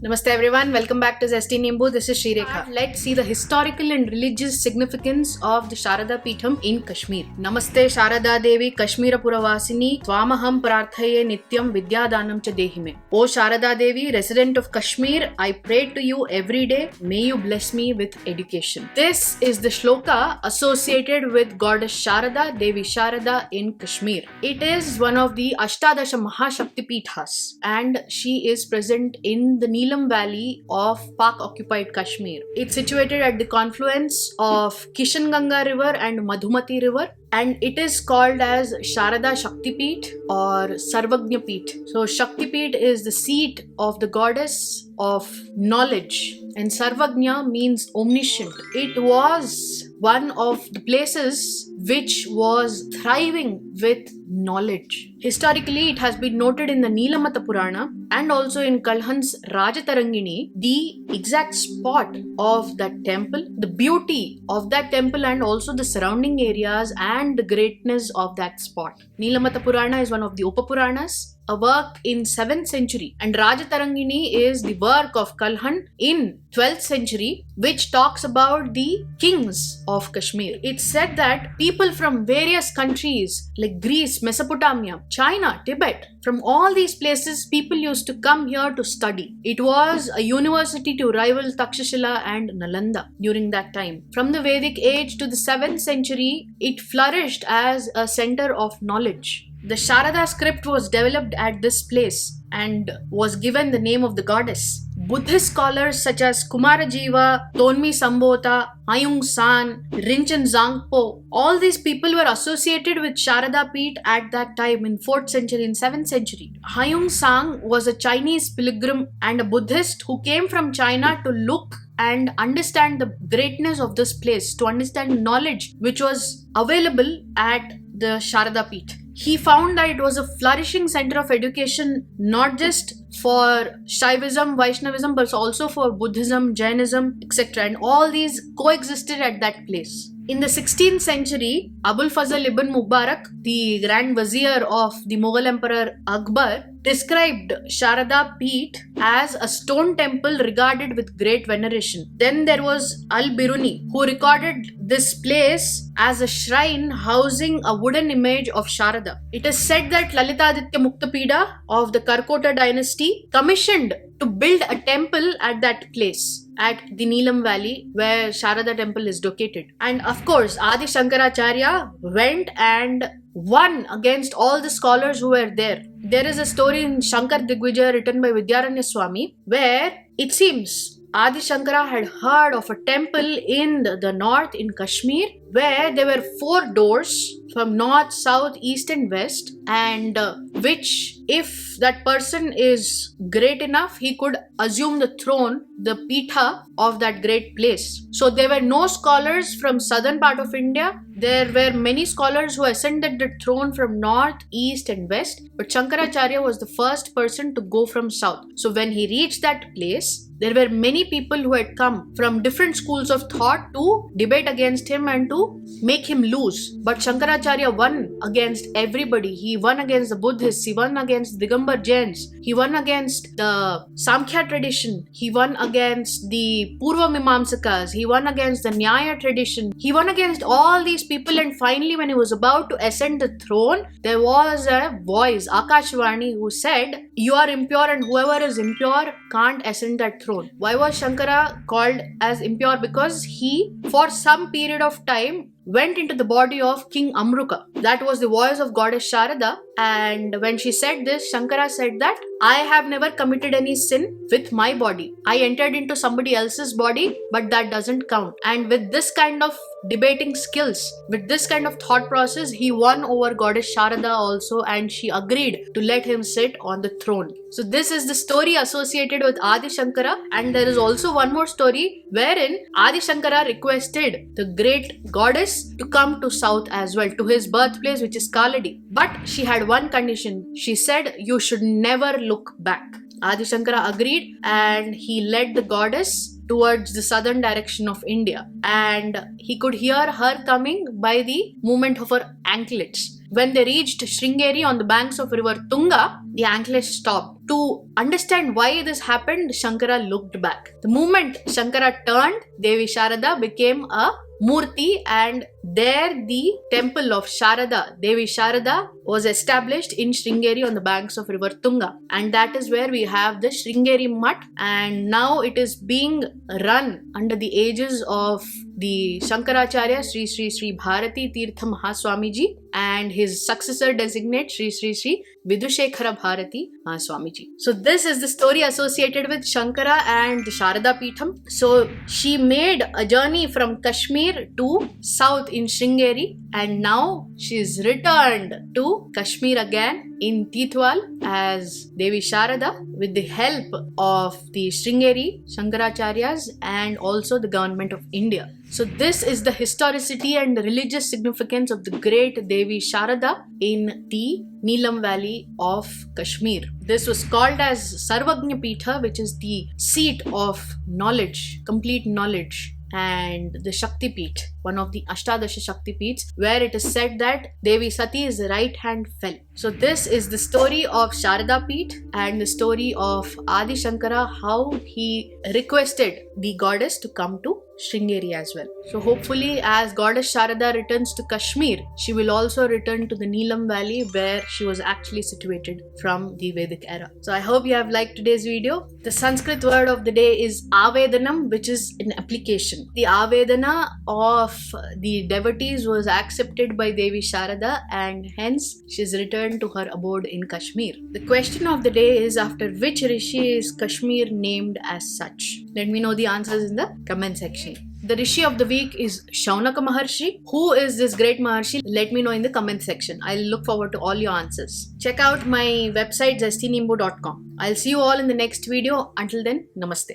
Namaste everyone, welcome back to Zesty Nimbu. This is Shrekha. Let's see the historical and religious significance of the Sharada Peetham in Kashmir. Namaste Sharada Devi Kashmira Puravasini Twamaham Prarthaye Nityam Vidyadanam Cha Dehime. O Sharada Devi, resident of Kashmir, I pray to you every day. May you bless me with education. This is the shloka associated with goddess Sharada, Devi Sharada in Kashmir. It is one of the Ashtadasha Mahashakti Peethas and she is present in the Nilamata Valley of Pak-occupied Kashmir. It's situated at the confluence of Kishanganga River and Madhumati River, and it is called as Sharada Shakti Peeth or Sarvagnya Peeth. So Shakti Peeth is the seat of the goddess of knowledge, and Sarvagnya means omniscient. It was one of the places which was thriving with knowledge. Historically, it has been noted in the Nilamata Purana and also in Kalhan's Rajatarangini the exact spot of that temple, the beauty of that temple and also the surrounding areas and the greatness of that spot. Nilamata Purana is one of the Upapuranas, a work in 7th century, and Rajatarangini is the work of Kalhan in 12th century, which talks about the kings of Kashmir. It's said that people from various countries like Greece, Mesopotamia, China, Tibet, from all these places, people used to come here to study. It was a university to rival Takshashila and Nalanda during that time. From the Vedic age to the 7th century, it flourished as a center of knowledge. The Sharada script was developed at this place and was given the name of the goddess. Buddhist scholars such as Kumarajiva, Tonmi Sambhota, Hayung San, Rinchen Zangpo, all these people were associated with Sharada Peeth at that time in 4th century and 7th century. Hayung San was a Chinese pilgrim and a Buddhist who came from China to look and understand the greatness of this place, to understand knowledge which was available at the Sharada Peeth. He found that it was a flourishing center of education, not just for Shaivism, Vaishnavism, but also for Buddhism, Jainism, etc. And all these coexisted at that place. In the 16th century, Abul Fazl ibn Mubarak, the Grand Vizier of the Mughal Emperor Akbar, described Sharada Peeth as a stone temple regarded with great veneration. Then there was Al-Biruni, who recorded this place as a shrine housing a wooden image of Sharada. It is said that Lalitaditya Muktapida of the Karkota dynasty commissioned to build a temple at that place, at the Neelam Valley where Sharada temple is located. And of course, Adi Shankaracharya went and won against all the scholars who were there. There is a story in Shankar Digvijaya written by Vidyaranya Swami where it seems Adi Shankara had heard of a temple in the north in Kashmir where there were 4 doors from north, south, east and west, and which if that person is great enough, he could assume the throne, the Peetha of that great place. So there were no scholars from southern part of India. There were many scholars who ascended the throne from north, east and west, but Shankaracharya was the first person to go from south. So when he reached that place, there were many people who had come from different schools of thought to debate against him and to make him lose. But Shankaracharya won against everybody. He won against the Buddhists, he won against Digambar Jains, he won against the Samkhya tradition, he won against the Purva Mimamsakas, he won against the Nyaya tradition, he won against all these people, and finally when he was about to ascend the throne, there was a voice, Akashvani, who said, "You are impure and whoever is impure can't ascend that throne." Why was Shankara called as impure? Because he, for some period of time, went into the body of King Amruka. That was the voice of goddess Sharada, and when she said this, Shankara said that, "I have never committed any sin with my body. I entered into somebody else's body, but that doesn't count." And with this kind of debating skills, with this kind of thought process, he won over goddess Sharada also, and she agreed to let him sit on the throne. So this is the story associated with Adi Shankara, and there is also one more story wherein Adi Shankara requested the great goddess to come to south as well, to his birthplace, which is Kaladi. But she had one condition. She said, "You should never look back." Adi Shankara agreed and he led the goddess towards the southern direction of India, and he could hear her coming by the movement of her anklets. When they reached Sringeri on the banks of river Tunga, the anklet stopped. To understand why this happened, Shankara looked back. The moment Shankara turned, Devi Sharada became a Murti, and there the temple of Sharada, Devi Sharada, was established in Sringeri on the banks of river Tunga, and that is where we have the Sringeri Mutt, and now it is being run under the aegis of the Shankaracharya Sri Sri Sri Bharati Tirtha Mahaswamiji and his successor designate Sri Sri Sri Vidushekhara Bharati Mahaswamiji. So this is the story associated with Shankara and the Sharada Peetham. So she made a journey from Kashmir to south in Sringeri, and now she is returned to Kashmir again in Tithwal as Devi Sharada with the help of the Sringeri Shankaracharyas and also the government of India. So this is the historicity and the religious significance of the great Devi Sharada in the Neelam Valley of Kashmir. This was called as Sarvagnya Peetha, which is the seat of knowledge, complete knowledge, and the Shakti Peeth, one of the Ashtadasha Shakti Peeths, where it is said that Devi Sati's right hand fell. So this is the story of Sharada Peeth and the story of Adi Sankara, how he requested the goddess to come to Sringeri as well. So hopefully, as goddess Sharada returns to Kashmir, she will also return to the Neelam Valley where she was actually situated from the Vedic era. So I hope you have liked today's video. The Sanskrit word of the day is Avedanam, which is an application. The Avedana of the devotees was accepted by Devi Sharada, and hence she is returned to her abode in Kashmir. The question of the day is, after which rishi is Kashmir named as such? Let me know the answers in the comment section. The Rishi of the week is Shaunaka Maharshi. Who is this great Maharshi? Let me know in the comment section. I'll look forward to all your answers. Check out my website zestinimbo.com. I'll see you all in the next video. Until then, namaste.